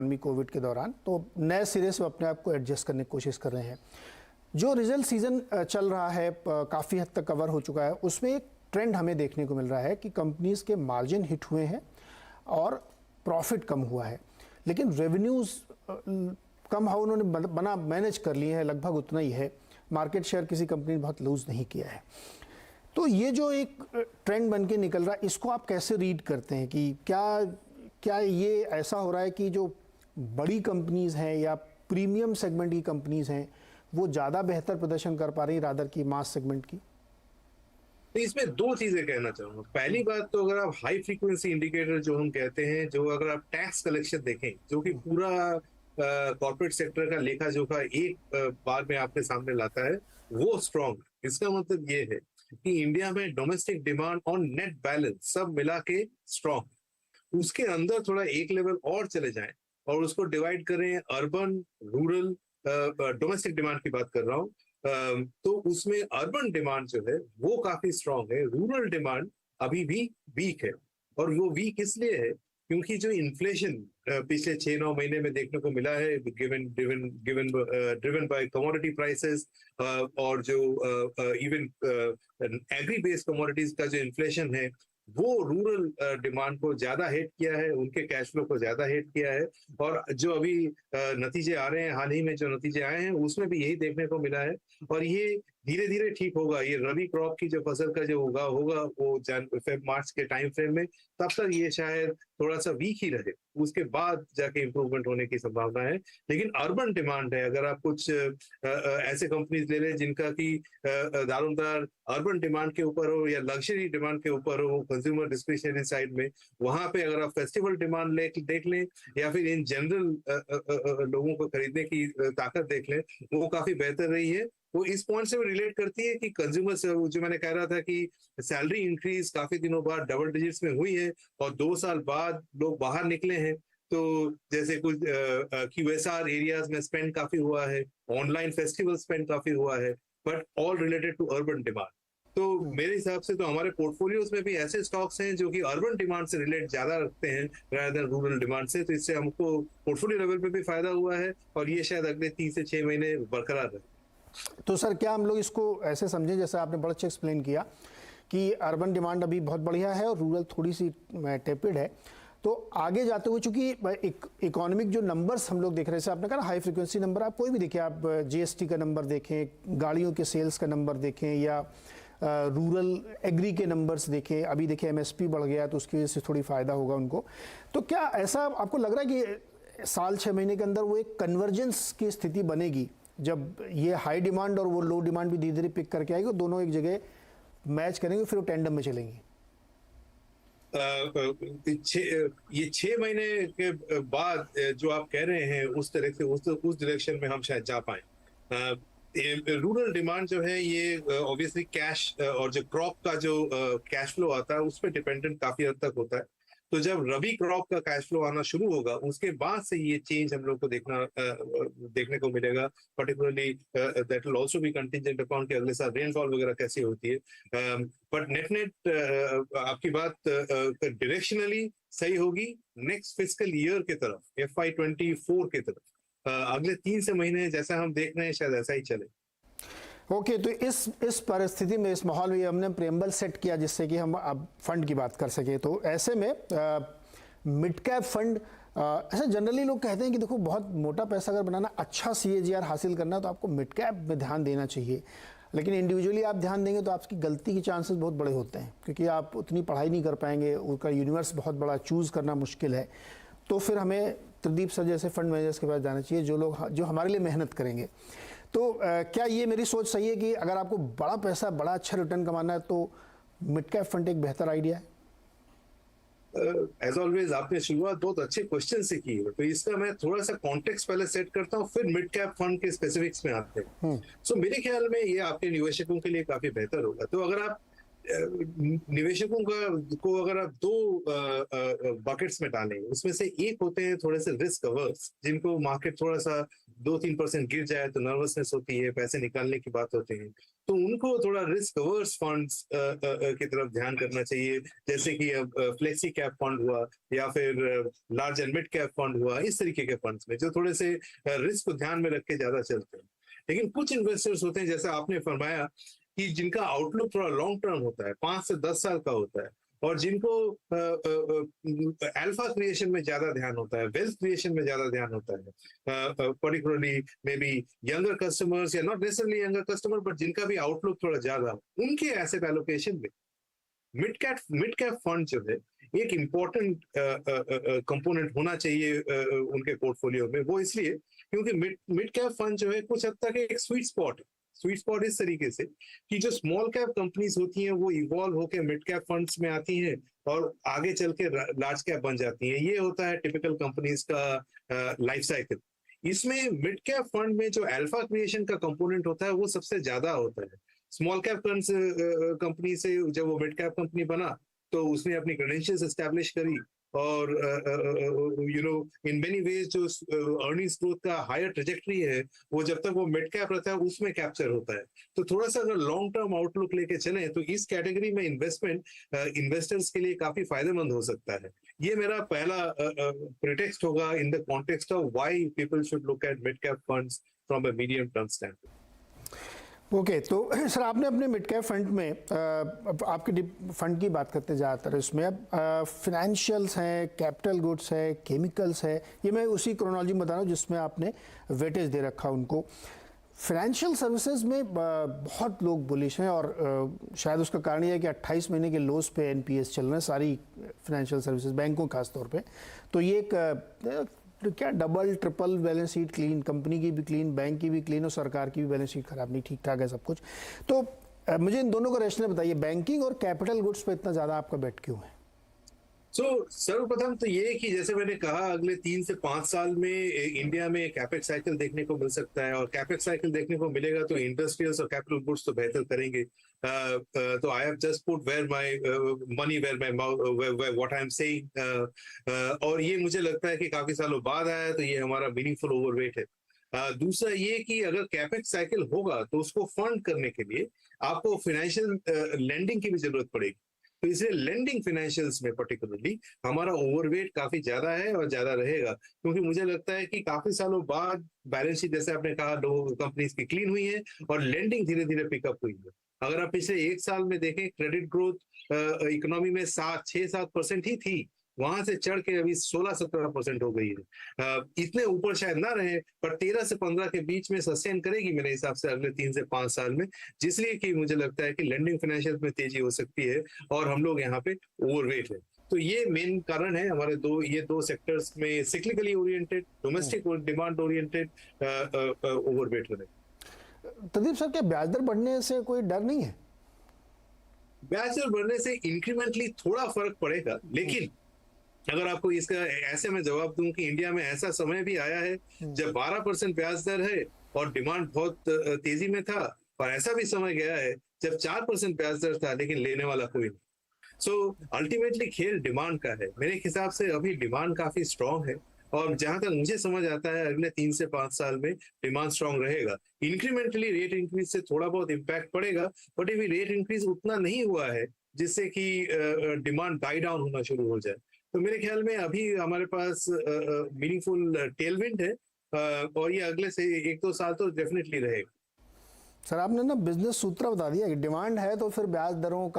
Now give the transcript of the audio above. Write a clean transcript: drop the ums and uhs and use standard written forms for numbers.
Covid के दौरान, तो नए सिरे से अपने आप को एडजस्ट करने की कोशिश कर रहे हैं। जो रिजल्ट सीजन चल रहा है काफ़ी हद तक कवर हो चुका है, उसमें एक ट्रेंड हमें देखने को मिल रहा है कि कंपनीज के मार्जिन हिट हुए हैं और प्रॉफिट कम हुआ है, लेकिन रेवेन्यूज़ कम हाउ उन्होंने बना मैनेज कर लिए हैं, लगभग उतना ही है। मार्केट शेयर किसी कंपनी ने बहुत लूज़ नहीं किया है। तो ये जो एक ट्रेंड बन के निकल रहा है, इसको आप कैसे रीड करते हैं कि क्या ये ऐसा हो रहा है कि जो बड़ी कंपनीज हैं या प्रीमियम सेगमेंट की कंपनीज हैं वो ज़्यादा बेहतर प्रदर्शन कर पा रही हैं रादर की मास सेगमेंट की? तो इसमें दो चीजें कहना चाहूंगा। पहली बात तो अगर आप हाई फ्रीक्वेंसी इंडिकेटर जो हम कहते हैं, जो अगर आप टैक्स कलेक्शन देखें, जो कि पूरा कॉर्पोरेट सेक्टर का लेखा जोखा एक बार में आपके सामने लाता है, वो स्ट्रांग है। इसका मतलब ये है कि इंडिया में डोमेस्टिक डिमांड और नेट बैलेंस सब मिला के स्ट्रांग। उसके अंदर थोड़ा एक लेवल और चले जाएं और उसको डिवाइड करें, अर्बन, रूरल, डोमेस्टिक डिमांड की बात कर रहा हूँ, तो उसमें अर्बन डिमांड जो है वो काफी स्ट्रांग है, रूरल डिमांड अभी भी वीक है। और वो वीक इसलिए है क्योंकि जो इन्फ्लेशन पिछले 6-9 महीने में देखने को मिला है, ड्रिवन बाय कमोडिटी प्राइसेस, और जो इवन एग्री बेस्ड कमोडिटीज का जो इन्फ्लेशन है वो रूरल डिमांड को ज्यादा हिट किया है, उनके कैश फ्लो को ज्यादा हिट किया है। और जो अभी नतीजे आ रहे हैं, हाल ही में जो नतीजे आए हैं, उसमें भी यही देखने को मिला है। और ये धीरे धीरे ठीक होगा। ये रबी क्रॉप की जो फसल का जो होगा वो मार्च के टाइम फ्रेम में, तब तक ये शायद थोड़ा सा वीक ही रहे, उसके बाद जाके इंप्रूवमेंट होने की संभावना है। लेकिन अर्बन डिमांड है, अगर आप कुछ ऐसे कंपनीज ले लें जिनका की दारोमदार अर्बन डिमांड के ऊपर हो या लग्जरी डिमांड के ऊपर हो, कंज्यूमर डिस्क्रिशनरी साइड में, वहां पे अगर आप फेस्टिवल डिमांड देख लें या फिर इन जनरल लोगों को खरीदने की ताकत देख लें, वो काफी बेहतर रही है। वो इस पॉइंट से रिलेट करती है कि कंज्यूमर से, जो मैंने कह रहा था कि सैलरी इंक्रीज काफी दिनों बाद डबल डिजिट्स में हुई है और 2 साल बाद लोग बाहर निकले हैं। तो जैसे कुछ क्यूएसआर एरियाज में स्पेंड काफी हुआ है, ऑनलाइन फेस्टिवल स्पेंड काफी हुआ है, but all related to urban demand. तो मेरे हिसाब से तो हमारे पोर्टफोलियोज में भी ऐसे स्टॉक्स हैं जो कि अर्बन डिमांड से रिलेट ज्यादा रखते हैं rather than रूरल डिमांड से। तो इससे हमको पोर्टफोलियो लेवल पे भी फायदा हुआ है और ये शायद अगले 3 से 6 महीने बरकरार रहे। तो सर, क्या हम लोग इसको ऐसे समझें, जैसे आपने बड़ा अच्छा एक्सप्लेन किया कि अर्बन डिमांड अभी बहुत बढ़िया है और रूरल थोड़ी सी टेपिड है, तो आगे जाते हुए चूंकि इकोनॉमिक जो नंबर्स हम लोग देख रहे हैं, जैसे आपने कहा हाई फ्रिक्वेंसी नंबर, आप कोई भी देखिए, आप जीएसटी का नंबर देखें, गाड़ियों के सेल्स का नंबर देखें, या रूरल एग्री के नंबर्स देखें, अभी देखिए एमएसपी बढ़ गया तो उसकी वजह से थोड़ी फ़ायदा होगा उनको। तो क्या ऐसा आपको लग रहा है कि साल 6 महीने के अंदर वो एक कन्वर्जेंस की स्थिति बनेगी, जब ये हाई डिमांड और वो लो डिमांड भी धीरे धीरे पिक करके आएगी, दोनों एक जगह मैच करेंगे, फिर वो टेंडम में चलेंगी? ये 6 महीने के बाद जो आप कह रहे हैं, उस तरह से उस डायरेक्शन में हम शायद जा पाए। रूरल डिमांड जो है ये ऑब्वियसली कैश और जो क्रॉप का जो कैश फ्लो आता है उस पर डिपेंडेंट काफी हद तक होता है। तो जब रबी क्रॉप का कैश फ्लो आना शुरू होगा, उसके बाद से ये चेंज हम लोग को देखने को मिलेगा। Particularly that will also be contingent upon कि अगले साल रेनफॉल वगैरह कैसी होती है। बट नेट आपकी बात डायरेक्शनली सही होगी नेक्स्ट फिस्कल ईयर की तरफ, FY24 की तरफ। अगले 3 से महीने जैसा हम देख रहे हैं शायद ऐसा ही चले। ओके, तो इस परिस्थिति में, इस माहौल में हमने प्रेम्बल सेट किया जिससे कि हम अब फंड की बात कर सके। तो ऐसे में मिड कैप फंड, ऐसा जनरली लोग कहते हैं कि देखो, बहुत मोटा पैसा अगर बनाना, अच्छा CAGR हासिल करना, तो आपको मिड कैप में ध्यान देना चाहिए। लेकिन इंडिविजुअली आप ध्यान देंगे तो आपकी गलती के चांसेस बहुत बड़े होते हैं, क्योंकि आप उतनी पढ़ाई नहीं कर पाएंगे, उनका यूनिवर्स बहुत बड़ा, चूज़ करना मुश्किल है। तो फिर हमें त्रिदीप सर जैसे फंड मैनेजर्स के पास जाना चाहिए, जो हमारे लिए मेहनत करेंगे। तो क्या ये मेरी सोच सही है कि अगर आपको बड़ा पैसा, बड़ा अच्छा रिटर्न कमाना है, तो मिड कैप फंड एक बेहतर आइडिया है? एज ऑलवेज आपने शुरुआत बहुत अच्छे क्वेश्चन से की है, तो इसका मैं थोड़ा सा कॉन्टेक्स्ट पहले सेट करता हूँ, फिर मिड कैप फंड के स्पेसिफिक्स में आते हैं। सो मेरे ख्याल में ये आपके निवेशकों के लिए काफी बेहतर होगा। तो अगर आप निवेशकों को अगर आप 2 बकेट्स में डालें, उसमें से एक होते हैं थोड़े से रिस्क अवर्स, जिनको मार्केट थोड़ा सा 2-3% गिर जाए तो नर्वसनेस होती है, पैसे निकालने की बात होती है। तो उनको थोड़ा रिस्क अवर्स फंड्स की तरफ ध्यान करना चाहिए, जैसे कि अब फ्लेक्सी कैप फंड हुआ या फिर large and mid cap fund हुआ, इस तरीके के फंड्स में जो थोड़े से रिस्क को ध्यान में रख के ज्यादा चलते हैं। लेकिन कुछ इन्वेस्टर्स होते हैं, जैसा आपने फरमाया, कि जिनका आउटलुक थोड़ा लॉन्ग टर्म होता है, 5 से 10 साल का होता है, और जिनको अल्फा क्रिएशन में ज्यादा ध्यान होता है, वेल्थ क्रिएशन में ज्यादा ध्यान होता है, particularly may be younger customers या not necessarily younger customer, but जिनका भी आउटलुक थोड़ा ज्यादा, उनके एसेट एलोकेशन में मिड कैप फंड जो है एक इम्पोर्टेंट कंपोनेंट होना चाहिए उनके पोर्टफोलियो में। वो इसलिए क्योंकि मिड कैप फंड जो है कुछ हद तक एक स्वीट स्पॉट है। स्वीट स्पॉट इस तरीके से कि जो स्मॉल कैप कंपनीज होती हैं वो इवॉल्व होकर मिड कैप फंड्स में आती हैं और आगे चल के लार्ज कैप बन जाती हैं। ये होता है टिपिकल कंपनीज का लाइफ साइकिल। इसमें मिड कैप फंड में जो अल्फा क्रिएशन का कंपोनेंट होता है वो सबसे ज्यादा होता है। स्मॉल कैप कंपनी से जब वो मिड कैप कंपनी बना तो उसने अपनी क्रेडेंशियल्स एस्टैब्लिश करी और इन मेनी वेज जो अर्निंग्स ग्रोथ का हायर ट्रेजेक्टरी है वो जब तक वो मिड कैप रहता है उसमें कैप्चर होता है। तो थोड़ा सा अगर लॉन्ग टर्म आउटलुक लेके चले तो इस कैटेगरी में इन्वेस्टमेंट इन्वेस्टर्स के लिए काफी फायदेमंद हो सकता है। ये मेरा पहला प्रिटेक्स्ट होगा in the context of why people should look at mid cap funds from a medium term standpoint. Okay तो सर आपने अपने मिड कैप फंड में आपके फंड की बात करते ज़्यादातर इसमें अब फिनेंशियल्स हैं, कैपिटल गुड्स है, केमिकल्स है, ये मैं उसी क्रोनोलॉजी में बता रहा हूँ जिसमें आपने वेटेज दे रखा उनको। फाइनेंशियल सर्विसेज में बहुत लोग बुलिश हैं और शायद उसका कारण यह है कि 28 महीने के लोस पे एनपीएस चल रहे हैं सारी फाइनेंशियल सर्विसेज, बैंकों खास तौर पे। तो ये एक क्या double triple balance sheet clean, company की भी क्लीन, बैंक की भी क्लीन और सरकार की भी बैलेंस शीट खराब नहीं, ठीक ठाक है सब कुछ। तो मुझे इन दोनों का रैशनल बताइए, बैंकिंग और कैपिटल गुड्स पे इतना ज़्यादा आपका बेट क्यों है? सर्वप्रथम तो ये कि जैसे मैंने कहा अगले 3 से 5 साल में इंडिया में कैपेक्स साइकिल देखने को मिल सकता है और कैपेक्स साइकिल देखने को मिलेगा तो इंडस्ट्रियल्स और कैपिटल गुड्स तो बेहतर करेंगे। तो I have just put where my money where my what I am saying, और ये मुझे लगता है कि काफी सालों बाद आया है तो ये हमारा मीनिंगफुल ओवरवेट है। दूसरा ये कि अगर कैपेक्स साइकिल होगा तो उसको फंड करने के लिए आपको फाइनेंशियल लेंडिंग की भी जरूरत पड़ेगी। तो इसलिए लेंडिंग फाइनेंशियल्स में पर्टिकुलरली हमारा ओवरवेट काफी ज्यादा है और ज्यादा रहेगा, क्योंकि मुझे लगता है कि काफी सालों बाद बैलेंस शीट जैसे आपने कहा दो कंपनीज की क्लीन हुई है और लेंडिंग धीरे धीरे पिकअप हुई है। अगर आप पिछले 1 साल में देखें क्रेडिट ग्रोथ इकोनॉमी में 6-7% ही थी, वहां से चढ़ के अभी 16-17% हो गई है। इतने ऊपर शायद ना रहे पर 13 से 15 के बीच में सस्टेन करेगी मेरे हिसाब से अगले 3 से 5 साल में, जिसलिए कि मुझे लगता है कि लेंडिंग फाइनेंशियल में तेजी हो सकती है और हम लोग यहाँ पे ओवरवेट है। तो ये मेन कारण है हमारे दो सेक्टर्स में cyclically oriented, domestic demand oriented overweight होने। तदीप सर, क्या ब्याज दर बढ़ने से कोई डर नहीं है? ब्याज दर बढ़ने से इंक्रीमेंटली थोड़ा फर्क पड़ेगा, लेकिन अगर आपको इसका ऐसे में जवाब दूं कि इंडिया में ऐसा समय भी आया है जब 12% ब्याज दर है और डिमांड बहुत तेजी में था, और ऐसा भी समय गया है जब 4% ब्याज दर था लेकिन लेने वाला कोई नहीं। सो अल्टीमेटली खेल डिमांड का है। मेरे हिसाब से अभी डिमांड काफी स्ट्रांग है और जहां तक मुझे समझ आता है अगले 3 से 5 साल में डिमांड स्ट्रांग रहेगा। इंक्रीमेंटली रेट इंक्रीज से थोड़ा बहुत इम्पैक्ट पड़ेगा, बट ये रेट इंक्रीज उतना नहीं हुआ है जिससे कि डिमांड डाई डाउन होना शुरू हो जाए। तो मेरे ख्याल में अभी हमारे पास मीनिंगफुल टेलविंड है और ये अगले से 1-2 साल तो डेफिनेटली रहेगा। सर आपने ना बिजनेस सूत्र बता दिया कि डिमांड है तो फिर ब्याज दरों का